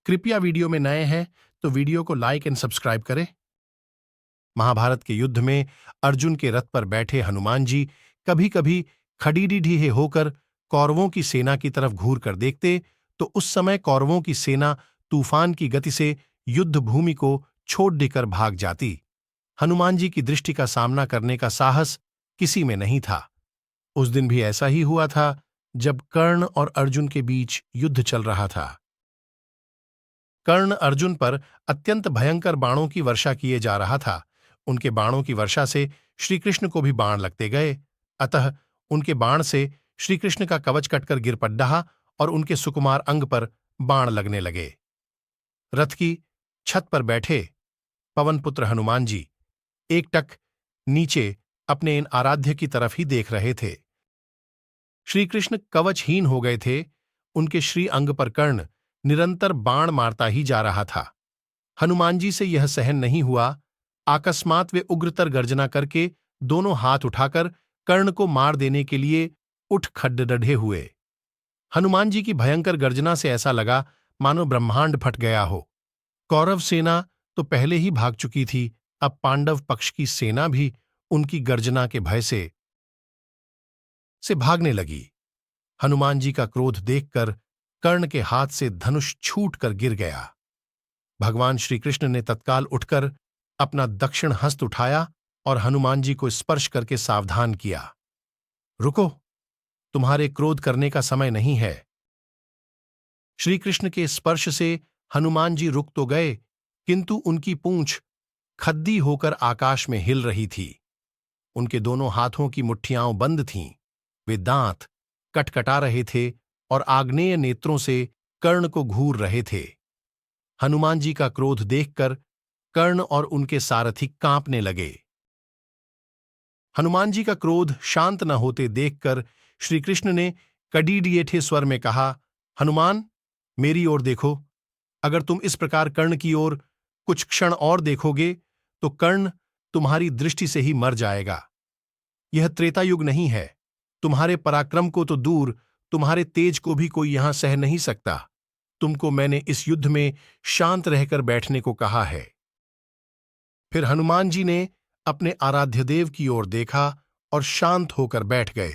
कृपया वीडियो में नए हैं तो वीडियो को लाइक एंड सब्सक्राइब करें। महाभारत के युद्ध में अर्जुन के रथ पर बैठे हनुमान जी कभी कभी खड़ीडीढीहे होकर कौरवों की सेना की तरफ घूर कर देखते तो उस समय कौरवों की सेना तूफान की गति से युद्ध भूमि को छोड़ देकर भाग जाती। हनुमान जी की दृष्टि का सामना करने का साहस किसी में नहीं था। उस दिन भी ऐसा ही हुआ था जब कर्ण और अर्जुन के बीच युद्ध चल रहा था। कर्ण अर्जुन पर अत्यंत भयंकर बाणों की वर्षा किए जा रहा था। उनके बाणों की वर्षा से श्रीकृष्ण को भी बाण लगते गए, अतः उनके बाण से श्रीकृष्ण का कवच कटकर गिर पड़ा और उनके सुकुमार अंग पर बाण लगने लगे। रथ की छत पर बैठे पवनपुत्र हनुमान जी एकटक नीचे अपने इन आराध्य की तरफ ही देख रहे थे। श्रीकृष्ण कवचहीन हो गए थे। उनके श्री अंग पर कर्ण निरंतर बाण मारता ही जा रहा था। हनुमान जी से यह सहन नहीं हुआ। अकस्मात वे उग्रतर गर्जना करके दोनों हाथ उठाकर कर्ण को मार देने के लिए उठ खड्डे हुए। हनुमान जी की भयंकर गर्जना से ऐसा लगा मानो ब्रह्मांड फट गया हो। कौरव सेना तो पहले ही भाग चुकी थी, अब पांडव पक्ष की सेना भी उनकी गर्जना के भय से भागने लगी। हनुमान जी का क्रोध देखकर कर्ण के हाथ से धनुष छूट कर गिर गया। भगवान श्रीकृष्ण ने तत्काल उठकर अपना दक्षिण हस्त उठाया और हनुमान जी को स्पर्श करके सावधान किया। रुको, तुम्हारे क्रोध करने का समय नहीं है। श्रीकृष्ण के स्पर्श से हनुमान जी रुक तो गए, किंतु उनकी पूंछ खद्दी होकर आकाश में हिल रही थी। उनके दोनों हाथों की मुट्ठियां बंद थीं। वे दांत कटकटा रहे थे और आग्नेय नेत्रों से कर्ण को घूर रहे थे। हनुमान जी का क्रोध देखकर कर्ण और उनके सारथी कांपने लगे। हनुमान जी का क्रोध शांत न होते देखकर श्रीकृष्ण ने कड़ीडीठे स्वर में कहा, हनुमान, मेरी ओर देखो। अगर तुम इस प्रकार कर्ण की ओर कुछ क्षण और देखोगे तो कर्ण तुम्हारी दृष्टि से ही मर जाएगा। यह त्रेता युग नहीं है। तुम्हारे पराक्रम को तो दूर, तुम्हारे तेज को भी कोई यहां सह नहीं सकता। तुमको मैंने इस युद्ध में शांत रहकर बैठने को कहा है। फिर हनुमान जी ने अपने आराध्य देव की ओर देखा और शांत होकर बैठ गए।